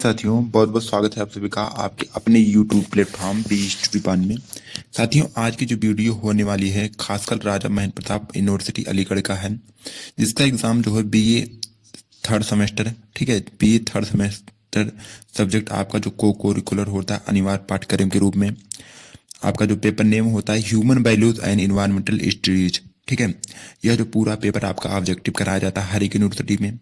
साथियों बहुत बहुत स्वागत है आप सभी का आपके अपने YouTube प्लेटफॉर्म बी स्टडी पान में। साथियों आज की जो वीडियो होने वाली है खासकर राजा महेंद्र प्रताप यूनिवर्सिटी अलीगढ़ का है, जिसका एग्जाम जो है बीए थर्ड सेमेस्टर, ठीक है, बीए थर्ड सेमेस्टर सब्जेक्ट आपका जो को करिकुलर होता है अनिवार्य पाठ्यक्रम के रूप में, आपका जो पेपर नेम होता है human values and environmental studies, ठीक है। यह जो पूरा पेपर आपका ऑब्जेक्टिव कराया जाता है हर एक यूनिवर्सिटी में।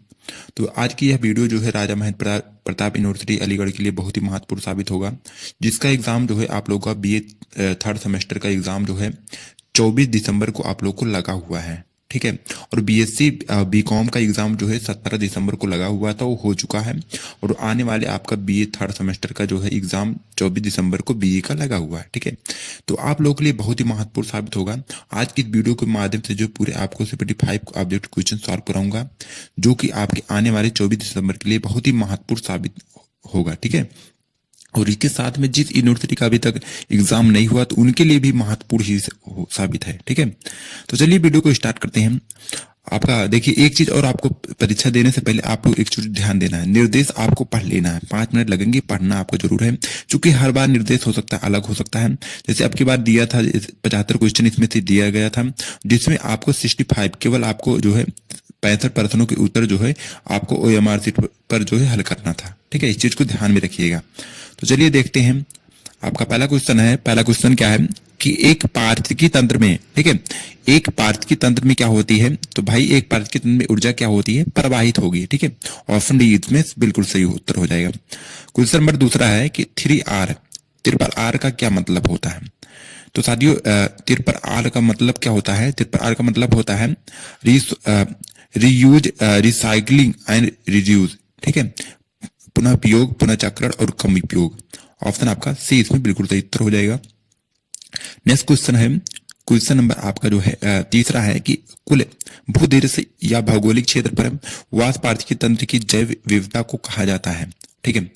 तो आज की यह वीडियो जो है राजा महेंद्र प्रताप यूनिवर्सिटी अलीगढ़ के लिए बहुत ही महत्वपूर्ण साबित होगा, जिसका एग्जाम जो है आप लोगों का बीए थर्ड सेमेस्टर का एग्जाम जो है 24 दिसंबर को आप लोग को लगा हुआ है, ठीक है। और बीएससी बीकॉम का एग्जाम जो है 17 दिसंबर को लगा हुआ था, वो हो चुका है। और आने वाले आपका बीए थर्ड सेमेस्टर का जो है एग्जाम 24 दिसंबर को बीए का लगा हुआ है, ठीक है। तो आप लोगों के लिए बहुत ही महत्वपूर्ण साबित होगा। आज की वीडियो के माध्यम से जो पूरे आपको 75 ऑब्जेक्ट क्वेश्चन सॉल्व कराऊंगा, जो कि आपके आने वाले 24 दिसंबर के लिए बहुत ही महत्वपूर्ण साबित होगा, ठीक है। और इसके साथ में जिस यूनिवर्सिटी का अभी तक एग्जाम नहीं हुआ तो उनके लिए भी महत्वपूर्ण ही साबित है, ठीक है। तो चलिए वीडियो को स्टार्ट करते हैं। आपका देखिए एक चीज और, आपको परीक्षा देने से पहले आपको एक चीज ध्यान देना है, निर्देश आपको पढ़ लेना है, 5 मिनट लगेंगे, पढ़ना आपको जरूर है, क्योंकि हर बार निर्देश हो सकता है अलग हो सकता है। जैसे अब की बार दिया था 75 क्वेश्चन इसमें से दिया गया था, जिसमें आपको 65 केवल आपको जो है 65 प्रश्नों के उत्तर जो है आपको OMR सीट पर जो है हल करना था, ठीक है। इस चीज को ध्यान में रखिएगा। तो चलिए देखते हैं। आपका पहला क्वेश्चन है, पहला क्वेश्चन क्या है कि एक पारिस्थितिकी तंत्र में, ठीक है, एक पारिस्थितिकी तंत्र में क्या होती है, तो भाई एक पारिस्थितिकी तंत्र में ऊर्जा क्या होती है, प्रवाहित होगी, ठीक है। ऑप्शन डी इसमें बिल्कुल सही उत्तर हो जाएगा। क्वेश्चन नंबर दूसरा है कि 3R, त्रिपर आर का क्या मतलब होता है। तो साथियों त्रिपर आर का मतलब क्या होता है, त्रिपर आर का मतलब होता है रीयूज, रिसाइकलिंग एंड रिड्यूज, ठीक है, पुनः उपयोग, पुनः चक्रण और कम उपयोग। ऑप्शन आपका सी इसमें बिल्कुल सही उत्तर हो जाएगा। नेक्स्ट क्वेश्चन है, क्वेश्चन नंबर आपका जो है तीसरा है कि कुल भूदिवस या भौगोलिक क्षेत्र पर वास पारिस्थितिकी तंत्र की जैव विविधता को कहा जाता है, ठीक है।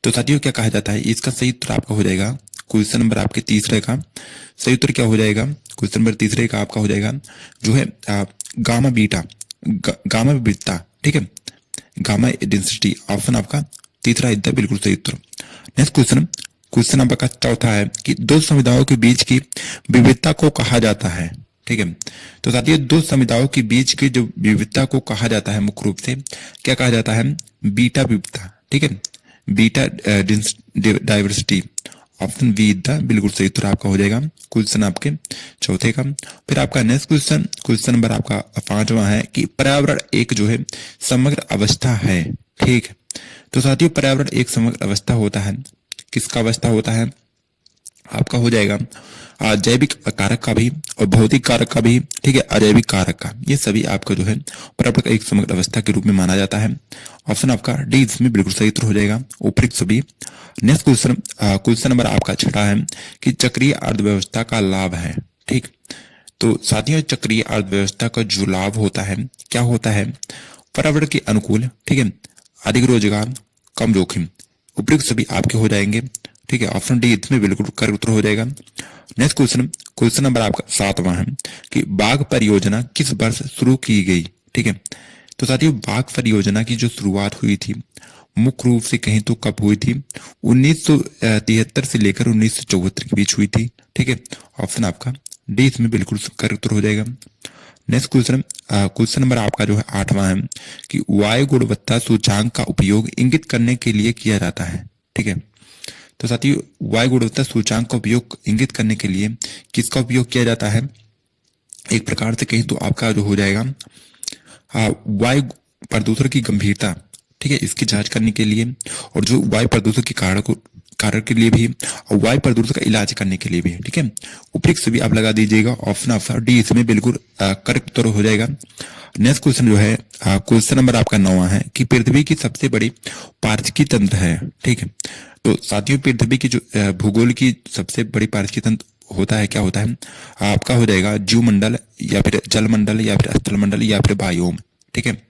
तो साथियों क्या कहा जाता है, इसका सही उत्तर आपका हो जाएगा क्वेश्चन नंबर आपके तीसरे का सही उत्तर क्या हो जाएगा, क्वेश्चन नंबर तीसरे का आपका हो जाएगा जो है गामा बीटा, गामा विविधता, ठीक है, गामा डेंसिटी। ऑप्शन आपका तीसरा इतना बिल्कुल सही उत्तर। नेक्स्ट क्वेश्चन, क्वेश्चन नंबर का चौथा है कि दो समुदायों के बीच की विविधता को कहा जाता है, ठीक है। तो साथियों दो समुदायों के बीच की जो विविधता को कहा जाता है मुख्य रूप से क्या कहा जाता है, बीटा विविधता, ठीक है, beta diversity. Option be the बिल्कुल सही उत्तर आपका हो जाएगा क्वेश्चन आपके चौथे का। फिर आपका नेक्स्ट क्वेश्चन, क्वेश्चन नंबर आपका पांचवा है कि पर्यावरण एक जो है समग्र अवस्था है, ठीक। तो साथियों पर्यावरण एक समग्र अवस्था होता है, किसका अवस्था होता है, आपका हो जाएगा जैविक कारक का भी और भौतिक कारक का भी, ठीक है, अजैविक कारक का, ये सभी आपका जो है पर्यावरण एक समग्र अवस्था के रूप में माना जाता है। ऑप्शन आपका डी इसमें बिल्कुल सही उत्तर हो जाएगा उपयुक्त सभी। नेक्स्ट क्वेश्चन, क्वेश्चन नंबर आपका छठा है कि चक्रीय अर्थव्यवस्था का लाभ है, ठीक। तो साथियों चक्रीय अर्थव्यवस्था का जो लाभ होता है क्या होता है, पर्यावरण के अनुकूल, ठीक है, अधिक रोजगार, कम जोखिम। उपयुक्त सभी आपके हो जाएंगे, ठीक है। ऑप्शन डी इसमें बिल्कुल करेक्ट उत्तर हो जाएगा। नेक्स्ट क्वेश्चन, क्वेश्चन नंबर आपका सातवां है कि बाघ परियोजना किस वर्ष शुरू की गई, ठीक है। तो साथियों बाघ परियोजना की जो शुरुआत हुई थी मुख्य रूप से कहीं तो कब हुई थी, 1973 से लेकर 1974 के बीच हुई थी, ठीक है। ऑप्शन आपका डी इसमें बिल्कुल करेक्ट उत्तर हो जाएगा। नेक्स्ट क्वेश्चन, क्वेश्चन नंबर आपका जो है आठवां है कि वायु गुणवत्ता सूचांक का उपयोग इंगित करने के लिए किया जाता है, ठीक है। तो साथियों वायु गुणवत्ता सूचांक का उपयोग इंगित करने के लिए किसका उपयोग किया जाता है, एक प्रकार से कहीं तो आपका जो हो जाएगा वायु प्रदूषण की गंभीरता, ठीक है, इसकी जांच करने के लिए, और जो वायु प्रदूषण के कारण के लिए भी, और वायु प्रदूषण का इलाज करने के लिए भी, ठीक है। उपयुक्त सभी आप लगा दीजिएगा। ऑप्शन आपका डी इसमें बिल्कुल करेक्ट उत्तर हो जाएगा। नेक्स्ट क्वेश्चन जो है क्वेश्चन नंबर आपका 9वां है कि पृथ्वी की सबसे बड़ी पारिस्थितिकी तंत्र है, ठीक है। तो साथियों पृथ्वी की जो भूगोल की सबसे बड़ी पारिस्थितिकी तंत्र होता है क्या होता है, आपका हो जाएगा जीवमंडल या फिर जलमंडल या फिर स्थलमंडल या फिर बायोम, ठीक है।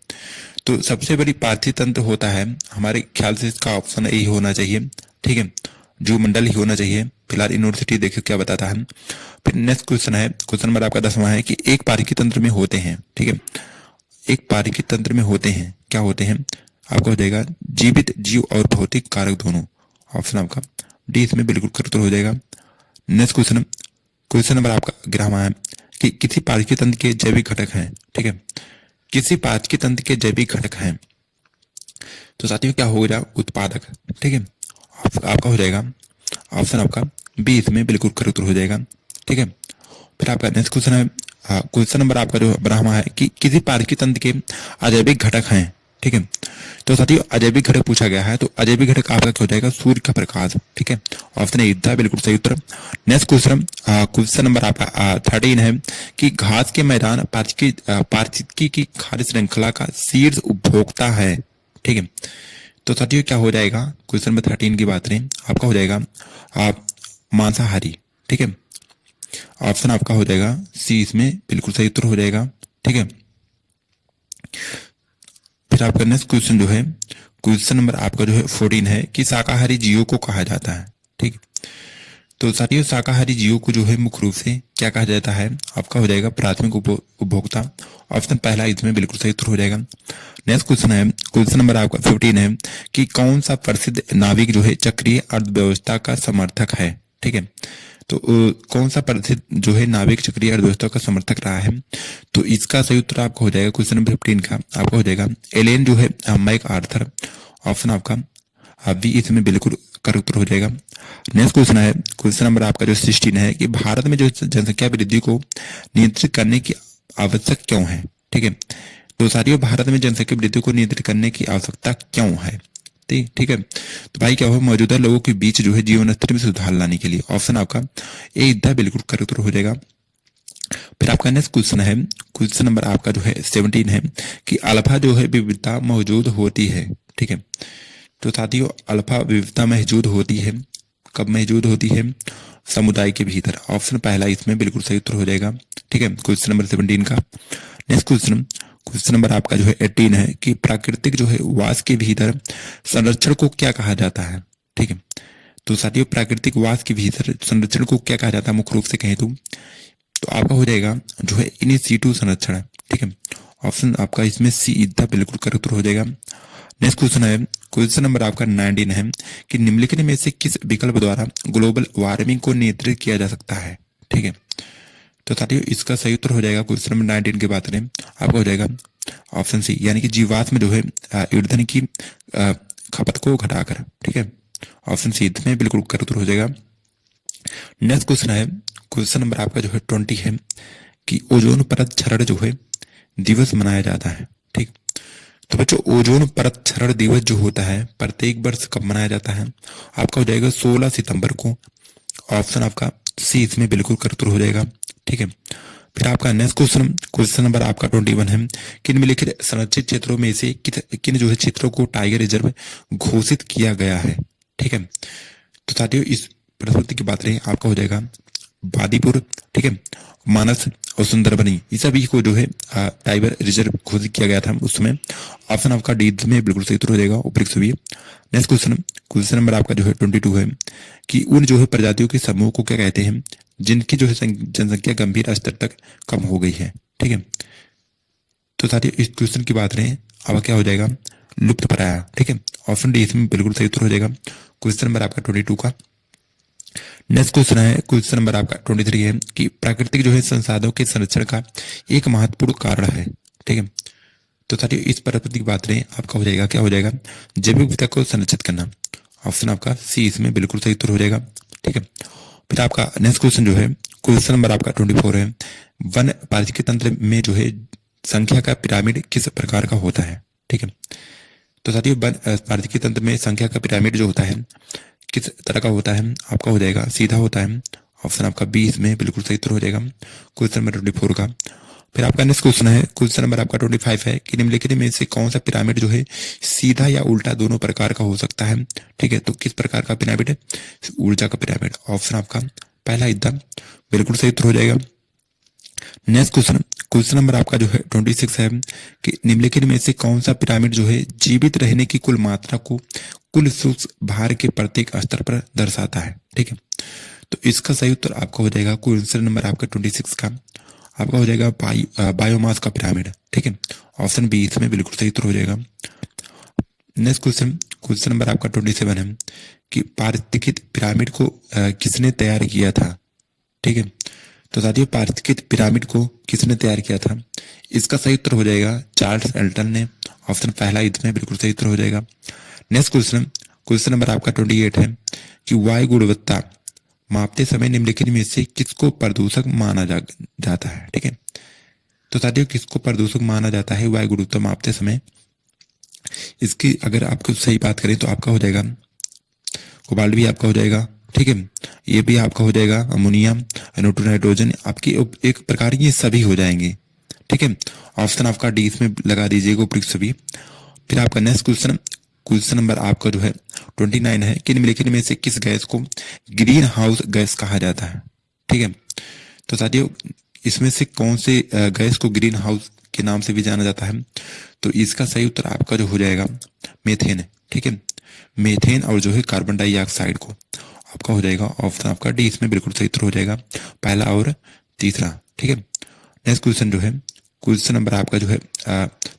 तो सबसे बड़ी पारिस्थितिकी तंत्र होता है हमारे ख्याल से इसका ऑप्शन ए होना चाहिए, ठीक है, जीवमंडल ही होना चाहिए। फिलहाल यूनिवर्सिटी देखिए क्या बताता है। फिर नेक्स्ट क्वेश्चन है, क्वेश्चन नंबर आपका 10वां है कि एक पारिस्थितिकी तंत्र में होते हैं, ठीक है, एक पारिस्थितिकी तंत्र में होते हैं क्या होते हैं, आपका हो जाएगा जीवित जीव और भौतिक कारक दोनों। ऑप्शन आपका डी इसमें बिल्कुल करेक्ट उत्तर हो जाएगा। नेक्स्ट क्वेश्चन, क्वेश्चन नंबर आपका 11वां है कि किसी पारस्परिक तंत्र के जैविक घटक हैं, ठीक है, किसी पारस्परिक तंत्र के जैविक घटक हैं। तो साथियों क्या हो गया, उत्पादक, ठीक है। आपका हो जाएगा ऑप्शन आपका बी इसमें बिल्कुल करेक्ट उत्तर हो जाएगा, ठीक है। फिर आपका नेक्स्ट क्वेश्चन है, क्वेश्चन नंबर आपका जो 12वां है कि किसी पारस्परिक तंत्र के अजैविक घटक हैं, ठीक है। तो साथियों अजैविक घटक पूछा गया है, तो अजैविक घटक आपका क्या हो जाएगा, सूर्य का प्रकाश, ठीक है। ऑप्शन ए था बिल्कुल सही उत्तर। नेक्स्ट क्वेश्चन, क्वेश्चन नंबर आपका 13 है कि घास के मैदान पारिस्थितिकी की खाद्य श्रृंखला का शीर्ष उपभोक्ता है, ठीक है। तो साथियों क्या हो जाएगा, क्वेश्चन नंबर 13 की बात करें, आपका हो जाएगा मांसाहारी, ठीक है। ऑप्शन आपका हो जाएगा सी इसमें बिल्कुल सही उत्तर हो जाएगा, ठीक है। फिर आपका नेक्स्ट क्वेश्चन जो है, क्वेश्चन नंबर आपका जो है 14 है कि शाकाहारी जीवों को कहा जाता है, ठीक। तो साथियों शाकाहारी जीवों को जो है मुख्य रूप से क्या कहा जाता है, आपका हो जाएगा प्राथमिक उपभोक्ता। ऑप्शन पहला इसमें बिल्कुल सही उत्तर हो जाएगा। नेक्स्ट क्वेश्चन है, क्वेश्चन नंबर आपका 15 है कि कौन सा प्रसिद्ध नाविक जो है चक्रीय अर्थव्यवस्था का समर्थक है, ठीक है। तो कौन सा प्रसिद्ध जो है नाविक चक्रीय अर्थव्यवस्था का समर्थक रहा है, तो इसका सही उत्तर आपका हो जाएगा क्वेश्चन नंबर 15 का आपका हो जाएगा एलेन जो है मैक आर्थर। ऑप्शन आपका बी इसमें बिल्कुल करेक्ट उत्तर हो जाएगा। नेक्स्ट क्वेश्चन है, क्वेश्चन नंबर आपका जो 16 है कि भारत में जो जनसंख्या वृद्धि को नियंत्रित करने की आवश्यक क्यों है, ठीक है। तो साथियों भारत में जनसंख्या वृद्धि को नियंत्रित करने की आवश्यकता क्यों है, ठीक है। तो भाई क्या हो, मौजूदा लोगों के बीच जो है जीवन स्तर में सुधार लाने के लिए। ऑप्शन आपका ए इतना बिल्कुल करेक्ट उत्तर हो जाएगा। फिर आपका नेक्स्ट क्वेश्चन है, क्वेश्चन नंबर आपका जो है 17 है कि अल्फा जो है विविधता मौजूद होती है, ठीक है। तो साथियों अल्फा विविधता मौजूद होती है, कब मौजूद होती है, समुदाय के भीतर। ऑप्शन पहला इसमें बिल्कुल सही उत्तर हो जाएगा, ठीक है, क्वेश्चन नंबर 17 का। नेक्स्ट क्वेश्चन, क्वेश्चन नंबर आपका जो है 18 है कि प्राकृतिक जो है वास के भीतर संरक्षण को क्या कहा जाता है, ठीक है। तो साथियों प्राकृतिक वास के भीतर संरक्षण को क्या कहा जाता है मुख्य रूप से कहें तो आपका हो जाएगा जो है इन सीटू संरक्षण, ठीक है। ऑप्शन आपका इसमें सी इतना बिल्कुल करेक्ट उत्तर हो जाएगा। नेक्स्ट क्वेश्चन है, क्वेश्चन नंबर आपका 19 है कि निम्नलिखित में से किस विकल्प द्वारा ग्लोबल वार्मिंग को नियंत्रित किया जा सकता है, ठीक है। तो साथियों इसका सही उत्तर हो जाएगा क्वेश्चन नंबर 19 की बात करें, आपका हो जाएगा ऑप्शन सी, यानी कि जीवाश्म जो है ईंधन की खपत को घटाकर, ठीक है। ऑप्शन सी इसमें बिल्कुल करेक्ट उत्तर हो जाएगा। नेक्स्ट क्वेश्चन है, क्वेश्चन नंबर आपका जो है 20 है कि ओजोन परत क्षरण जो है दिवस मनाया जाता है, ठीक। तो बच्चों ओजोन परत क्षरण दिवस जो होता है प्रत्येक वर्ष कब मनाया जाता है, आपका हो जाएगा 16 सितंबर को। ऑप्शन आपका सी इसमें बिल्कुल करेक्ट हो जाएगा, ठीक है। फिर आपका नेक्स्ट क्वेश्चन, क्वेश्चन नंबर आपका 21 है कि निम्नलिखित संरक्षित क्षेत्रों में से किन जो है क्षेत्रों को टाइगर रिजर्व घोषित किया गया है, ठीक है। तो साथियों इस प्रस्तुति की बात रही आपका हो जाएगा बादीपुर, ठीक है, मानस और सुंदरबनी, ये सभी को जो है टाइगर रिजर्व घोषित किया गया था उस समय। ऑप्शन आपका डी में बिल्कुल सही उत्तर हो जाएगा उपयुक्त सभी। नेक्स्ट क्वेश्चन, क्वेश्चन नंबर आपका जो है 22 है कि उन जो है प्रजातियों के समूह को क्या कहते हैं जिनकी जो है जनसंख्या गंभीर स्तर तक कम हो गई है, ठीक है। तो साथियों इस क्वेश्चन की बात रहे अब क्या हो जाएगा लुप्त प्राय, ठीक है। ऑप्शन डी इसमें बिल्कुल सही उत्तर हो जाएगा क्वेश्चन नंबर आपका 22 का। नेक्स्ट क्वेश्चन है, क्वेश्चन नंबर आपका 23 है कि प्राकृतिक जो है संसाधनों के संरक्षण का एक महत्वपूर्ण कारण है, ठीक है। तो साथियों इस प्रस्तुति की बात रहे आपका हो जाएगा क्या हो जाएगा जैविक विविधता को संरक्षित करना। ऑप्शन आपका सी इसमें बिल्कुल सही उत्तर हो जाएगा, ठीक है। फिर आपका नेक्स्ट क्वेश्चन जो है, क्वेश्चन नंबर आपका 24 है वन पारिस्थितिकी तंत्र में जो है संख्या का पिरामिड किस प्रकार का होता है, ठीक है। तो साथियों वन पारिस्थितिकी तंत्र में संख्या का पिरामिड जो होता है किस तरह का होता है, आपका हो जाएगा सीधा होता है। ऑप्शन आपका बी इसमें बिल्कुल सही उत्तर हो जाएगा क्वेश्चन नंबर 24 का। फिर आपका नेक्स्ट क्वेश्चन है, क्वेश्चन नंबर आपका 25 है कि निम्नलिखित में से कौन सा पिरामिड जो है सीधा या उल्टा दोनों प्रकार का हो सकता है, ठीक है। तो किस प्रकार का पिरामिड है, ऊर्जा का पिरामिड। ऑप्शन आपका पहला एकदम बिल्कुल सही उत्तर हो जाएगा। नेक्स्ट क्वेश्चन, क्वेश्चन नंबर आपका जो है 26 है कि निम्नलिखित में से कौन सा पिरामिड जो है जीवित रहने की कुल मात्रा को कुल सूक्ष्म भार के प्रत्येक स्तर पर दर्शाता है, ठीक है। तो इसका सही उत्तर आपका हो जाएगा क्वेश्चन नंबर आपका 26 का आपका हो जाएगा बायोमास का पिरामिड, ठीक है। ऑप्शन बी इसमें बिल्कुल सही उत्तर हो जाएगा। नेक्स्ट क्वेश्चन, क्वेश्चन नंबर आपका 27 है कि पारस्थितिक पिरामिड को किसने तैयार किया था। ठीक है, तो साथियों पारस्थितिक पिरामिड को किसने तैयार किया था, इसका सही उत्तर हो जाएगा चार्ल्स एल्टन ने। ऑप्शन पहला इसमें बिल्कुल सही उत्तर हो जाएगा। नेक्स्ट क्वेश्चन, क्वेश्चन नंबर आपका 28 है कि वायु गुणवत्ता मापते समय निम्नलिखित में से किसको प्रदूषक माना जाता है। ठीक है, तो साथियों किसको प्रदूषक माना जाता है वायु गुणवत्ता मापते समय, इसकी अगर आपको सही बात करें तो आपका हो जाएगा कोबाल्ट भी आपका हो जाएगा। ठीक है, ये भी आपका हो जाएगा अमोनिया, नाइट्रोजन, आपकी एक प्रकार की ये सभी हो जाएंगे। ठीक है, ऑप्शन आपका डी इसमें लगा दीजिएगा उपयुक्त सभी। फिर आपका नेक्स्ट क्वेश्चन, क्वेश्चन नंबर आपका जो है 29 है कि निम्नलिखित में से किस गैस को ग्रीन हाउस गैस कहा जाता है। ठीक है, तो साथियों इसमें से कौन से गैस को ग्रीन हाउस के नाम से भी जाना जाता है, तो इसका सही उत्तर आपका जो हो जाएगा मीथेन। ठीक है, मीथेन और जो है कार्बन डाइऑक्साइड को आपका हो जाएगा ऑप्शन आपका डी इसमें बिल्कुल सही उत्तर हो जाएगा, पहला और तीसरा। ठीक है, नेक्स्ट क्वेश्चन जो है क्वेश्चन नंबर आपका जो है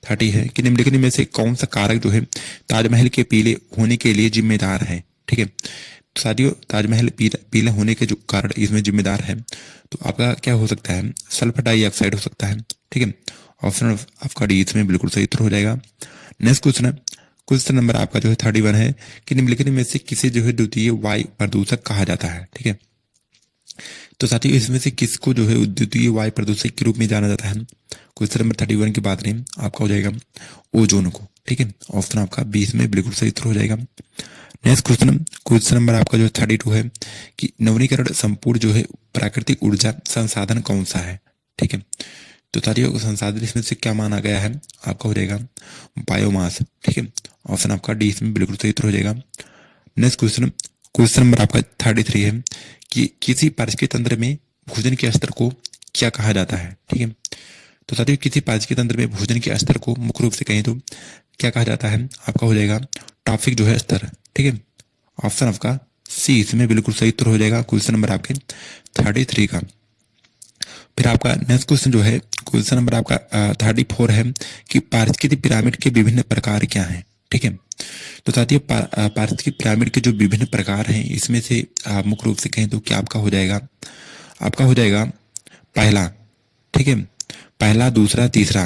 30 है कि निम्नलिखित में से कौन सा कारक जो है ताजमहल के पीले होने के लिए जिम्मेदार है। ठीक है, तो साथियों ताजमहल पीले होने के जो कारण इसमें जिम्मेदार है तो आपका क्या हो सकता है, सल्फर डाइऑक्साइड हो सकता है। ठीक है, ऑप्शन आपका डी इसमें बिल्कुल सही उत्तर हो जाएगा। नेक्स्ट क्वेश्चन है क्वेश्चन नंबर आपका जो है 31 है कि निम्नलिखित में से किसे जो है द्वितीय वायु प्रदूषक कहा जाता है। ठीक है, तो साथियों इसमें से किसको जो है द्वितीय वायु प्रदूषक के रूप में जाना जाता है, क्वेश्चन नंबर 31 की बात करें आपका हो जाएगा ओजोन को। ठीक है, ऑप्शन आपका 20 में बिल्कुल सही उत्तर हो जाएगा। नेक्स्ट क्वेश्चन, क्वेश्चन नंबर आपका जो 32 है कि नवीनीकरण संपूर्ण जो है प्राकृतिक ऊर्जा संसाधन कौन सा है। ठीक है, तो साथियों संसाधन इसमें से क्या माना गया है, आपका हो जाएगा बायोमास। ठीक है, ऑप्शन आपका डी इसमें बिल्कुल सही उत्तर हो जाएगा। नेक्स्ट क्वेश्चन, क्वेश्चन नंबर आपका 33 है कि किसी पारिस्थितिक तंत्र में भोजन के स्तर को क्या कहा जाता है। ठीक है, तो साथियों किसी पारिस्थितिक तंत्र में भोजन के स्तर को मुख्य रूप से कहें तो क्या कहा जाता है, आपका हो जाएगा ट्रॉफिक जो है स्तर। ठीक है, ऑप्शन आपका सी इसमें बिल्कुल सही उत्तर हो जाएगा क्वेश्चन नंबर आपके 33 का। फिर आपका नेक्स्ट क्वेश्चन जो है क्वेश्चन नंबर आपका 34 है कि पारिस्थितिक पिरामिड के विभिन्न प्रकार क्या हैं। ठीक है, तो साथियों पारिस्थितिक पिरामिड के जो विभिन्न प्रकार हैं इसमें से आप मुख्य रूप से कहें तो क्या आपका हो जाएगा, आपका हो जाएगा पहला। ठीक है, पहला दूसरा तीसरा,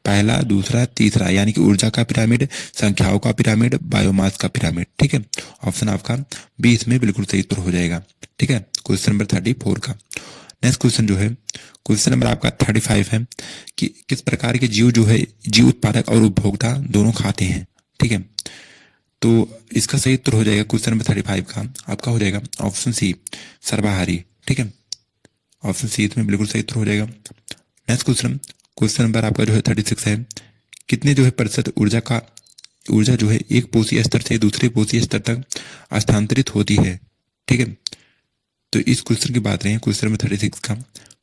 पहला दूसरा तीसरा यानी कि ऊर्जा का पिरामिड, संख्याओं का पिरामिड, बायोमास का पिरामिड। ठीक है, ऑप्शन आपका 20 में बिल्कुल सही उत्तर हो जाएगा। ठीक है, क्वेश्चन नंबर 34 का। नेक्स्ट क्वेश्चन जो है क्वेश्चन नंबर आपका 35 है कि किस प्रकार के जीव जो है जीव उत्पादक और उपभोक्ता दोनों खाते हैं। ठीक है, तो इसका सही उत्तर हो जाएगा क्वेश्चन नंबर 35 का आपका हो जाएगा ऑप्शन सी सर्वाहारी। ठीक है, ऑप्शन सी इसमें बिल्कुल सही उत्तर हो जाएगा। नेक्स्ट क्वेश्चन, क्वेश्चन नंबर आपका जो है 36 है कितने जो है प्रतिशत ऊर्जा जो है एक पोषी स्तर से दूसरे पोषी स्तर तक स्थानांतरित होती है। ठीक है, तो इस क्वेश्चन की बात रही क्वेश्चन नंबर 36 का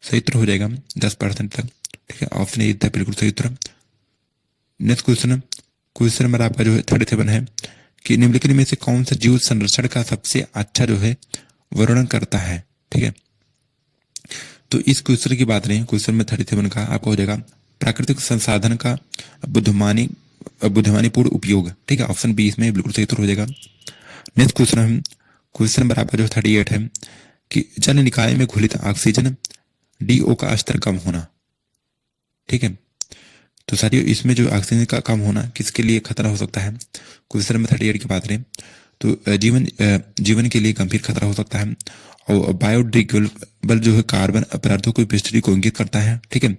सही उत्तर हो जाएगा 10% तक। ठीक है, ऑप्शन ए था बिल्कुल सही उत्तर। नेक्स्ट क्वेश्चन, क्वेश्चन नंबर आपका जो है 37 है कि निम्नलिखित में से कौन सा जीव संरक्षण का सबसे अच्छा जो है वर्णन करता है। ठीक है, तो इस क्वेश्चन की बात रही क्वेश्चन में 37 का आपका हो जाएगा प्राकृतिक संसाधन का बुद्धिमानीपूर्ण उपयोग। ठीक है, ऑप्शन बी इसमें बिल्कुल सही उत्तर हो जाएगा। नेक्स्ट क्वेश्चन है क्वेश्चन नंबर आपका जो 38 है कि जल निकाय में घुलित ऑक्सीजन डीओ का स्तर कम होना। ठीक है, तो साथियों इसमें जो ऑक्सीजन का कम होना किसके लिए खतरा हो सकता है, क्वेश्चन नंबर 38 की बात करें तो जीवन के लिए गंभीर खतरा हो सकता है। और बायोडिग्रेडेबल जो है कार्बन पदार्थों की उपस्थिति को इंगित करता है। ठीक है,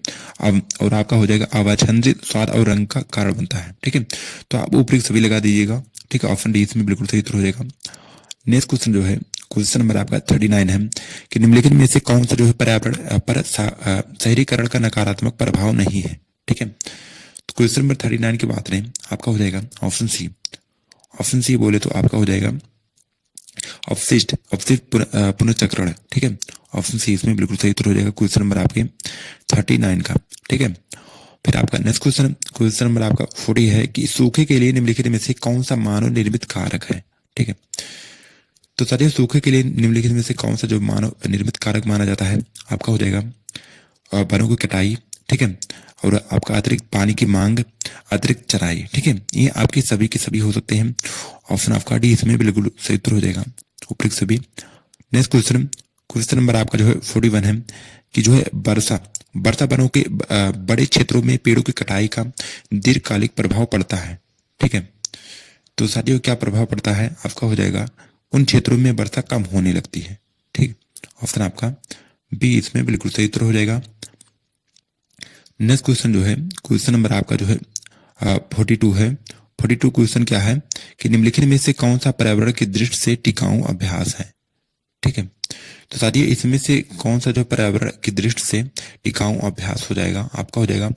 और आपका हो जाएगा अवांछित स्वाद और रंग का कारण बनता है। ठीक है, तो आप ऊपर सभी लगा दीजिएगा। ठीक है, ऑप्शन डी इसमें बिल्कुल सही उत्तर हो जाएगा। नेक्स्ट क्वेश्चन जो है क्वेश्चन नंबर आपका 39 है कि निम्नलिखित में से कौन सा जो है पर्यावरण पर शहरीकरण का नकारात्मक प्रभाव नहीं है। ठीक है, तो क्वेश्चन नंबर 39 की बात करें आपका हो जाएगा ऑप्शन सी। ऑप्शन सी बोले तो आपका हो जाएगा अपशिष्ट पुनर्चक्रण। ठीक है, ऑप्शन सी इसमें बिल्कुल सही उत्तर हो जाएगा क्वेश्चन नंबर आपके 39 का। ठीक है, फिर आपका नेक्स्ट क्वेश्चन, क्वेश्चन नंबर आपका 40 है कि सूखे के लिए निम्नलिखित में से कौन सा मानव निर्मित कारक है। ठीक है, तो साथियों सूखे के लिए निम्नलिखित में से कौन सा जो मानव निर्मित कारक माना जाता है, आपका हो जाएगा वनों की कटाई। ठीक है, और आपका अतिरिक्त पानी की मांग, अतिरिक्त चराई। ठीक है, ये आपके सभी के सभी हो सकते हैं। ऑप्शन आपका डी इसमें बिल्कुल सही उत्तर हो जाएगा, उपयुक्त सभी। नेक्स्ट क्वेश्चन, क्वेश्चन नंबर आपका जो है 41 है कि जो है वर्षा वर्षा वनों के बड़े क्षेत्रों में पेड़ों की कटाई का दीर्घकालिक प्रभाव पड़ता है। ठीक है, तो साथियों क्या प्रभाव पड़ता है आपका हो जाएगा, उन क्षेत्रों में वर्षा कम होने लगती है। ठीक, ऑप्शन आपका बी इसमें बिल्कुल सही उत्तर हो जाएगा। नेक्स्ट क्वेश्चन जो है, क्वेश्चन नंबर आपका जो है 42 है। 42 क्वेश्चन क्या है कि निम्नलिखित में से कौन सा पर्यावरण की दृष्टि से टिकाऊ अभ्यास है। ठीक है, तो साथियों इसमें से कौन सा जो पर्यावरण की दृष्टि से टिकाऊ अभ्यास हो जाएगा आपका हो जाएगा,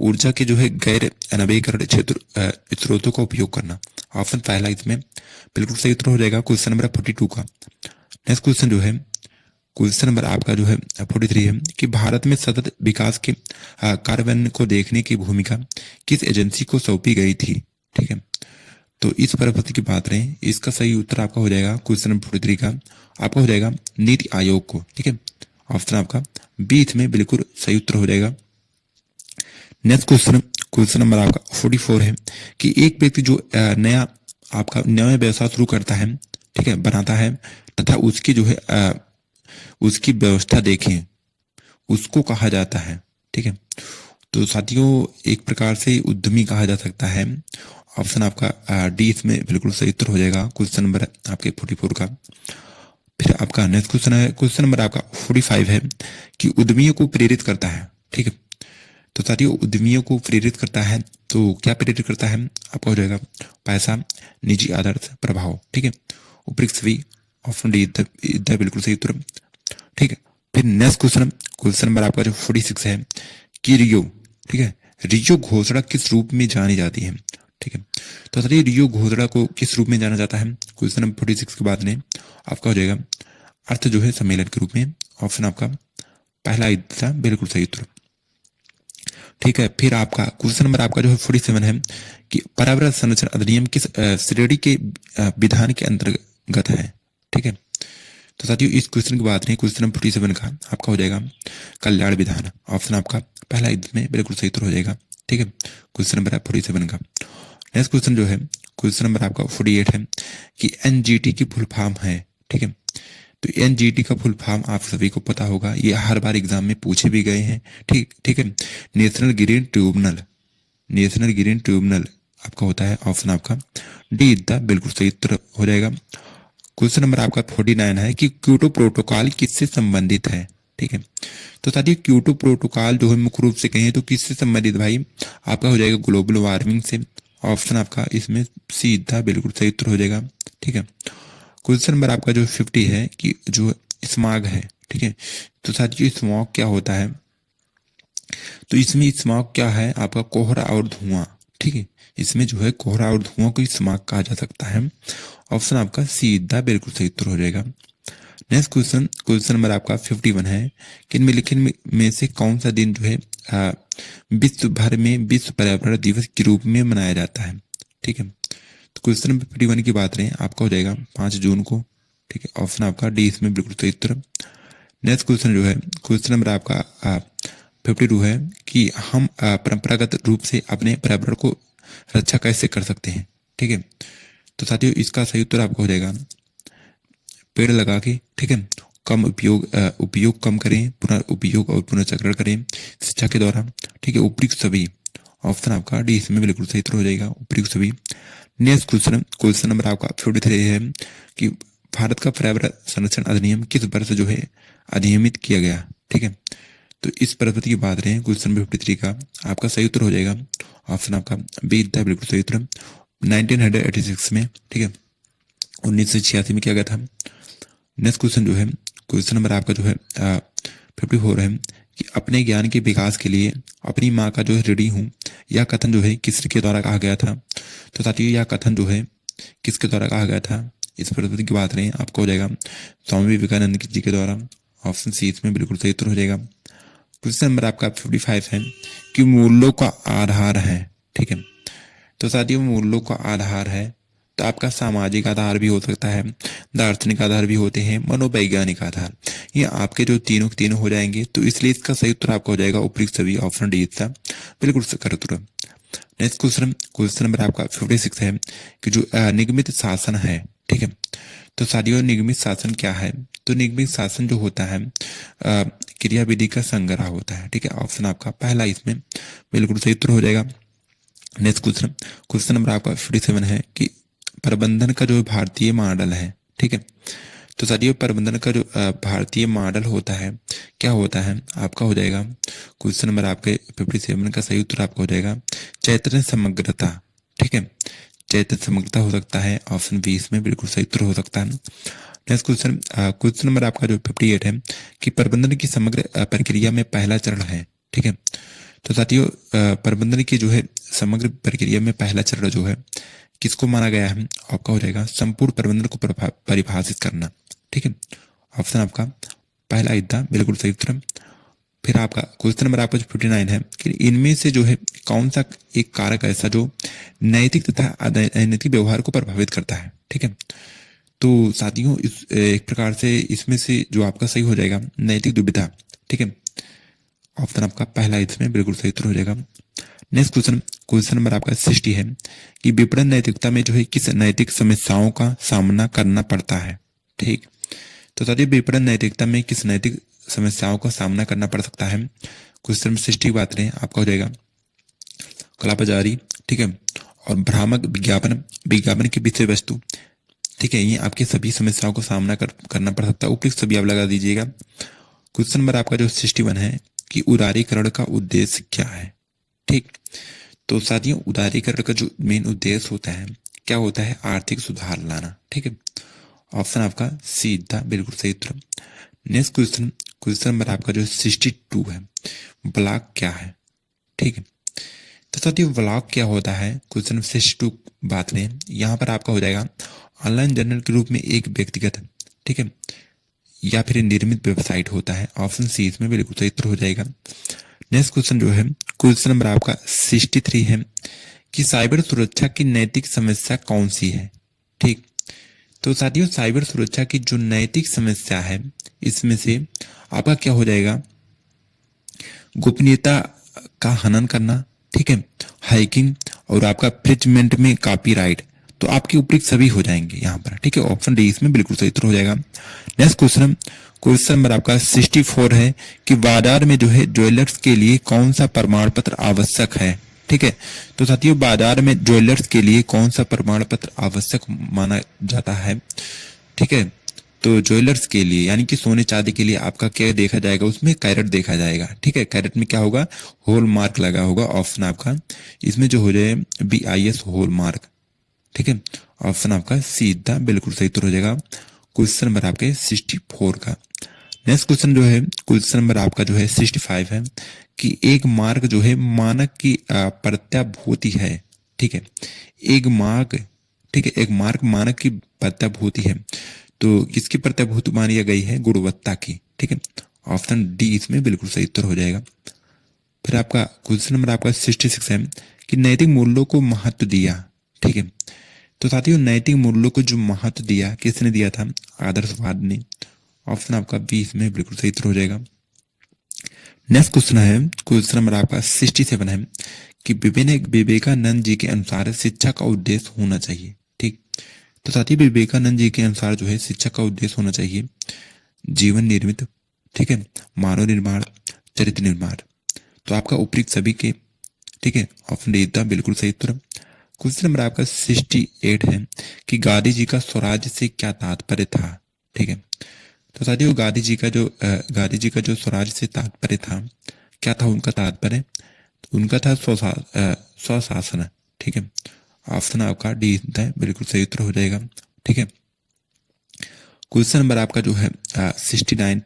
ऊर्जा के जो है गैर नवीकरणीय क्षेत्र स्रोतों का उपयोग करना। ऑप्शन पहला इसमें बिल्कुल सही उत्तर हो जाएगा क्वेश्चन नंबर 42 का। नेक्स्ट क्वेश्चन जो है, क्वेश्चन नंबर आपका जो है 43 है कि भारत में सतत विकास के कार्यान्वयन को देखने की भूमिका किस एजेंसी को सौंपी गई थी। ठीक है, तो इस प्रपत्र की बात रहे, इसका सही उत्तर आपका हो जाएगा क्वेश्चन नंबर 43 का आपका हो जाएगा नीति आयोग को। ठीक है, ऑप्शन आपका बी इसमें बिल्कुल सही उत्तर हो जाएगा। नेक्स्ट क्वेश्चन, क्वेश्चन नंबर आपका 44 है कि एक व्यक्ति जो नया व्यवसाय शुरू करता है, ठीक है, बनाता है तथा उसकी जो है उसकी व्यवस्था देखें, उसको कहा जाता है। ठीक है, तो साथियों एक प्रकार से उद्यमी कहा जा सकता है। ऑप्शन आपका डी इसमें बिल्कुल सही उत्तर हो जाएगा क्वेश्चन नंबर आपके 44 का। फिर आपका नेक्स्ट क्वेश्चन है, क्वेश्चन नंबर आपका 45 है कि उद्यमियों को प्रेरित करता है। ठीक है, तो साथियों उद्यमियों को प्रेरित करता है, तो क्या प्रेरित करता है आपका हो जाएगा, पैसा, निजी आदर्श, प्रभाव। ठीक है, उपयुक्त सभी ऑप्शन डी इधर बिल्कुल सही उत्तर। ठीक है, फिर नेक्स्ट क्वेश्चन, क्वेश्चन नंबर आपका जो 46 है कि रियो, ठीक है, रियो घोषणा किस रूप में जानी जाती है। ठीक है, तो सर रियो घोषणा को किस रूप में जाना जाता है, क्वेश्चन नंबर 46 के बाद में आपका हो जाएगा अर्थ जो है सम्मेलन के रूप में। ऑप्शन आपका पहला था बिल्कुल सही उत्तर। ठीक है, फिर आपका क्वेश्चन नंबर आपका जो है 47 है कि पर्यावरण संरक्षण अधिनियम किस श्रेणी के विधान के अंतर्गत है। ठीक है, तो साथियों इस क्वेश्चन की बात नहीं, क्वेश्चन नंबर 47 का आपका हो जाएगा कल्याण विधान। ऑप्शन आपका पहला इसमें बिल्कुल सही उत्तर हो जाएगा। ठीक है, क्वेश्चन नंबर 47 का। नेक्स्ट क्वेश्चन जो है, क्वेश्चन नंबर आपका 48 है कि एनजीटी की फुल फॉर्म है। ठीक है, तो एनजीटी का फुल फॉर्म आप सभी को पता होगा, ये हर बार एग्जाम में पूछे भी गए हैं। ठीक है, national green tribunal, national green tribunal आपका होता है। ऑप्शन आपका डी इतना बिल्कुल सही उत्तर हो जाएगा। क्वेश्चन नंबर आपका 49 है कि क्योटो प्रोटोकॉल किससे संबंधित है। ठीक है, तो साथियों क्योटो प्रोटोकॉल जो है मुख्य रूप से कहें तो किससे संबंधित भाई आपका हो जाएगा ग्लोबल वार्मिंग से। ऑप्शन आपका इसमें सीधा बिल्कुल सही उत्तर हो जाएगा। ठीक है, क्वेश्चन नंबर आपका जो 50 है कि जो स्मॉग है। ठीक है, तो साथियों स्मॉग क्या होता है, तो इसमें स्मॉग क्या है आपका कोहरा और धुआं। ठीक है, इसमें जो है कोहरा और धुआं को स्मॉग कहा जा सकता है। ऑप्शन आपका सीधा बिल्कुल सही उत्तर हो जाएगा। नेक्स्ट क्वेश्चन, क्वेश्चन नंबर आपका 51 है कि इनमें में से कौन सा दिन जो है विश्व भर में विश्व पर्यावरण दिवस के रूप में मनाया जाता है। ठीक है, तो क्वेश्चन नंबर 51 की बात रहे आपका हो जाएगा 5 जून को। ठीक है, ऑप्शन आपका डी इसमें बिल्कुल सही उत्तर। नेक्स्ट क्वेश्चन जो है, क्वेश्चन नंबर आपका 52 है कि हम परंपरागत रूप से अपने पर्यावरण को रक्षा कैसे कर सकते हैं। ठीक है, तो साथियों इसका सही उत्तर आपका हो जाएगा पेड़ लगा के। ठीक है, कम उपयोग कम करें, पुनर्उपयोग और पुनर्चक्रण करें शिक्षा के द्वारा। ठीक है, उपयुक्त सभी ऑप्शन आपका डी इसमें बिल्कुल सही उत्तर हो जाएगा, उपयुक्त सभी। नेक्स्ट क्वेश्चन, क्वेश्चन नंबर आपका 53 है कि भारत का पर्यावरण संरक्षण अधिनियम किस वर्ष जो है अधिनियमित किया गया। ठीक है, तो इस प्रपत्र की बात रहे क्वेश्चन नंबर 53 का आपका सही उत्तर हो जाएगा ऑप्शन आपका बी बिल्कुल सही उत्तर 1986 में। ठीक है, 1986 में किया गया था। नेक्स्ट क्वेश्चन जो है, क्वेश्चन नंबर आपका जो है 54 है कि अपने ज्ञान के विकास के लिए अपनी माँ का जो है ऋणी हूँ, यह कथन जो है किसके द्वारा कहा गया था। तो साथियों यह कथन जो है किसके द्वारा कहा गया था, इस प्रपत्र की बात रहे आपको हो जाएगा स्वामी विवेकानंद जी के द्वारा। ऑप्शन सी इसमें बिल्कुल सही उत्तर हो जाएगा। क्वेश्चन नंबर आपका 55 है कि मूल्यों का आधार है। ठीक है, तो साथियों मूल्यों का आधार है तो आपका सामाजिक आधार भी हो सकता है, दार्शनिक आधार भी होते हैं, मनोवैज्ञानिक आधार, ये आपके जो तीनों के तीनों हो जाएंगे, तो इसलिए इसका सही उत्तर आपका हो जाएगा उपयुक्त सभी, ऑप्शन डी था बिल्कुल करेक्ट उत्तर। नेक्स्ट क्वेश्चन, क्वेश्चन नंबर आपका 56 है कि जो निगमित शासन है, ठीक है। तो साथियों निगमित शासन क्या है? तो निगमित शासन जो होता है क्रियाविधि का संग्रह होता है, ठीक है। ऑप्शन आपका पहला इसमें बिल्कुल सही उत्तर हो जाएगा। नेक्स्ट क्वेश्चन, क्वेश्चन नंबर आपका 57 है कि प्रबंधन का जो भारतीय मॉडल है, ठीक है। तो साथियों प्रबंधन का जो भारतीय मॉडल होता है क्या होता है? आपका हो जाएगा क्वेश्चन नंबर आपके 57 का सही उत्तर आपका हो जाएगा चैतन्य समग्रता, ठीक है। चैतन्य समग्रता हो सकता है, ऑप्शन बी इसमें बिल्कुल सही उत्तर हो सकता है। नेक्स्ट क्वेश्चन, क्वेश्चन नंबर आपका जो 58 है कि प्रबंधन की समग्र प्रक्रिया में पहला चरण है, ठीक है। तो साथियों प्रबंधन की जो है समग्र प्रक्रिया में पहला चरण जो है किसको माना गया है? आपका हो जाएगा संपूर्ण प्रबंधन को परिभाषित करना, ठीक है। ऑप्शन आपका पहला इतना बिल्कुल सही उत्तर। फिर आपका क्वेश्चन नंबर आपका जो 59 है कि इनमें से जो है कौन सा एक कारक ऐसा जो नैतिक तथा अनैतिक व्यवहार को प्रभावित करता है, ठीक है। तो साथियों इस एक प्रकार से इसमें से जो आपका सही हो जाएगा नैतिक दुविधा, ठीक है। ऑप्शन आपका पहला इसमें बिल्कुल सही उत्तर हो जाएगा। नेक्स्ट क्वेश्चन, क्वेश्चन नंबर आपका 60 है कि विपणन नैतिकता में जो है किस नैतिक समस्याओं का सामना करना पड़ता है, ठीक। तो साथियों विपणन नैतिकता में किस नैतिक समस्याओं का सामना करना पड़ सकता है? क्वेश्चन नंबर 60 की बात करें आपका हो जाएगा कालाबाजारी, ठीक है, और भ्रामक विज्ञापन, विज्ञापन की विषय वस्तु, ठीक है। ये आपकी सभी समस्याओं को सामना करना पड़ सकता है, उपयुक्त सभी आप लगा दीजिएगा। क्वेश्चन नंबर आपका जो 61 है कि उदारीकरण का उद्देश्य क्या है, ठीक। तो साथियों उदारीकरण का जो मेन उद्देश्य होता है क्या होता है? आर्थिक सुधार लाना, ठीक है। ऑप्शन आपका सीधा बिल्कुल सही उत्तर। नेक्स्ट क्वेश्चन, क्वेश्चन नंबर आपका जो 62 है ब्लॉक क्या है, ठीक है। तो साथियों ब्लॉक क्या होता है? क्वेश्चन 62 बात करें यहाँ पर आपका हो जाएगा ऑनलाइन जर्नल के रूप में एक व्यक्तिगत, ठीक है, या फिर निर्मित वेबसाइट होता है। ऑप्शन सी इसमें बिल्कुल सही उत्तर हो जाएगा। नेक्स्ट क्वेश्चन जो है क्वेश्चन नंबर आपका 63 है कि साइबर सुरक्षा की नैतिक समस्या कौन सी है, ठीक। तो साथियों साइबर सुरक्षा की जो नैतिक समस्या है इसमें से आपका क्या हो जाएगा? गोपनीयता का हनन करना, ठीक है, हैकिंग और आपका इंफ्रिंजमेंट में कॉपीराइट। तो आपके उपयुक्त सभी हो जाएंगे यहाँ पर, ठीक है। ऑप्शन डी इसमें बिल्कुल सही उत्तर हो जाएगा। नेक्स्ट क्वेश्चन, क्वेश्चन नंबर आपका 64 है कि बाजार में जो है ज्वेलर्स के लिए कौन सा प्रमाण पत्र आवश्यक है, ठीक है। तो साथियों बाजार में ज्वेलर्स के लिए कौन सा प्रमाण पत्र आवश्यक माना जाता है, ठीक है। तो ज्वेलर्स के लिए यानी कि सोने चांदी के लिए आपका क्या देखा जाएगा? उसमें कैरेट देखा जाएगा, ठीक है। कैरेट में क्या होगा? होल मार्क लगा होगा। ऑप्शन आपका इसमें जो हो जाए BIS होल मार्क, ठीक है। ऑप्शन आपका सीधा बिल्कुल सही उत्तर हो जाएगा क्वेश्चन नंबर आपके 64 का। नेक्स्ट क्वेश्चन जो है क्वेश्चन नंबर आपका जो है 65 है कि एक मार्क जो है मानक की प्रत्याभूति है, ठीक है। एक मार्क, ठीक है, एक मार्क मानक की प्रत्याभूति है। तो किसकी प्रत्याभूति मानी गई है? गुणवत्ता की, ठीक है। ऑप्शन डी इसमें बिल्कुल सही उत्तर हो जाएगा। फिर आपका क्वेश्चन नंबर आपका 66 है कि नैतिक मूल्यों को महत्व दिया, ठीक है। तो साथियों नैतिक मूल्यों को जो महत्व दिया किसने दिया था? आदर्शवाद ने। ऑप्शन आपका बी इसमें बिल्कुल सही उत्तर हो जाएगा। नेक्स्ट क्वेश्चन है क्वेश्चन नंबर आपका 67 है कि विवेकानंद जी के अनुसार शिक्षा का उद्देश्य होना चाहिए, ठीक। तो साथियों विवेकानंद जी के अनुसार जो है शिक्षा का उद्देश्य होना चाहिए जीवन निर्मित, ठीक है, मानव निर्माण, चरित्र निर्माण। तो आपका उपयुक्त सभी के, ठीक है, ऑप्शन डी था बिल्कुल सही उत्तर। क्वेश्चन नंबर आपका 68 है कि गांधी जी का स्वराज से क्या तात्पर्य था, ठीक है। तो साथियों गांधी जी का जो स्वराज से तात्पर्य था क्या था उनका तात्पर्य? तो उनका था स्वशासन, ठीक है। ऑप्शन आपका डी है बिल्कुल सही उत्तर हो जाएगा, ठीक है। क्वेश्चन नंबर आपका जो है 69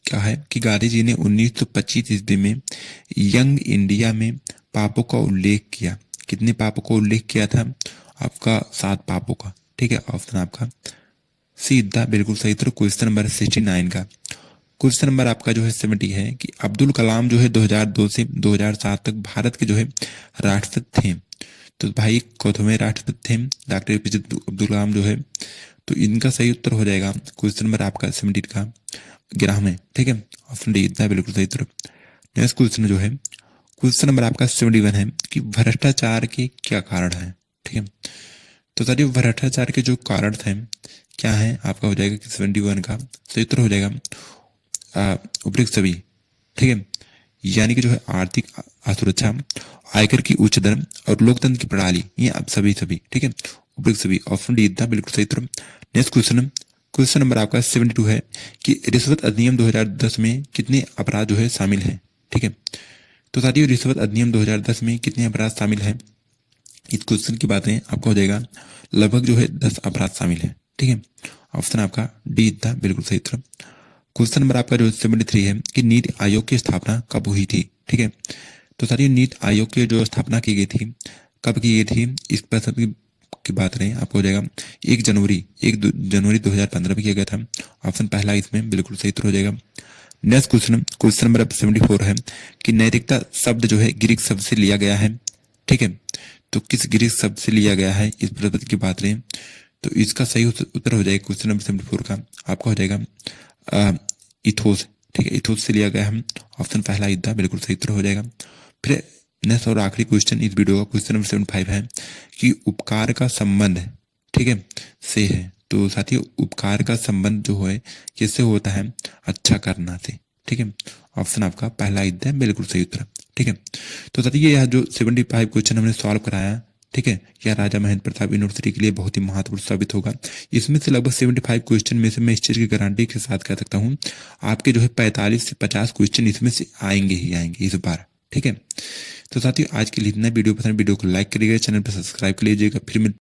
क्या है कि गांधी जी ने 1925 ईस्वी में यंग इंडिया में पापों का उल्लेख किया। कितने पापों का उल्लेख किया था? आपका 7 पापों का, ठीक है। ऑप्शन आपका सीधा बिल्कुल सही उत्तर क्वेश्चन नंबर 69 का। क्वेश्चन नंबर आपका जो है 70 है कि अब्दुल कलाम जो है 2002 से 2007 तक भारत के जो है राष्ट्रपति थे। तो भाई कौन राष्ट्रपति थे? डॉक्टर APJ अब्दुल कलाम जो है। तो इनका सही उत्तर हो जाएगा क्वेश्चन नंबर आपका 70 का ग्राम है, ठीक है। ऑप्शन डी इतना बिल्कुल सही उत्तर। नेक्स्ट क्वेश्चन जो है, क्वेश्चन नंबर आपका 71 है कि भ्रष्टाचार के क्या कारण है, ठीक है। तो साथियों भ्रष्टाचार के जो कारण थे क्या है, आपका हो जाएगा कि 71 का सही उत्तर हो जाएगा उपरोक्त सभी, ठीक है। यानी कि जो है आर्थिक असुरक्षा, आयकर की उच्च दर और लोकतंत्र की प्रणाली, ये आप सभी सभी, ठीक है। उपरोक्त सभी, ऑप्शन डी इतना बिल्कुल सही उत्तर। नेक्स्ट क्वेश्चन, क्वेश्चन नंबर आपका 72 है कि रिश्वत अधिनियम 2010 में कितने अपराध जो है शामिल है, ठीक है। तो साथियों रिश्वत अधिनियम 2010 में कितने अपराध शामिल है, इस क्वेश्चन की बातें आपका हो जाएगा लगभग जो है 10 अपराध शामिल है, ठीक है। ऑप्शन आपका डी था बिल्कुल सही उत्तर। क्वेश्चन नंबर आपका जो 73 है कि नीति आयोग की स्थापना कब हुई थी, ठीक है। तो सारी नीति आयोग की जो स्थापना की गई थी, कब की गई थी, इस पर सभी की बात रहे आपको हो जाएगा 1 जनवरी 2015 में किया गया था। ऑप्शन पहला इसमें बिल्कुल सही उत्तर हो जाएगा। नेक्स्ट क्वेश्चन, क्वेश्चन नंबर 74 है कि नैतिकता शब्द जो है ग्रीक शब्द से लिया गया है, ठीक है। तो किस ग्रीक शब्द से लिया गया है, इस प्रश्न की बात रहे तो इसका सही उत्तर हो जाएगा क्वेश्चन नंबर 74 का आपका हो जाएगा इथोस, ठीक है। इथोस से लिया गया है। ऑप्शन पहला इतना बिल्कुल सही उत्तर हो जाएगा। फिर नेक्स्ट और आखिरी क्वेश्चन इस वीडियो का क्वेश्चन नंबर 75 है कि उपकार का संबंध, ठीक है, से है। तो साथियों उपकार का संबंध जो है किससे होता है, अच्छा करना से, ठीक है। ऑप्शन आपका पहला इतना बिल्कुल सही उत्तर, ठीक है। तो साथियों यह जो 75 क्वेश्चन हमने सॉल्व कराया, ठीक है, यह राजा महेंद्र प्रताप यूनिवर्सिटी के लिए बहुत ही महत्वपूर्ण साबित होगा। इसमें से लगभग 75 क्वेश्चन में से मैं इस चीज की गारंटी के साथ कह सकता हूँ आपके जो है 45 से 50 क्वेश्चन इसमें से आएंगे ही आएंगे इस बार, ठीक है। तो साथियों आज के लिए इतना, वीडियो पसंद वीडियो को लाइक करिएगा, चैनल पर सब्सक्राइब कर लीजिएगा। फिर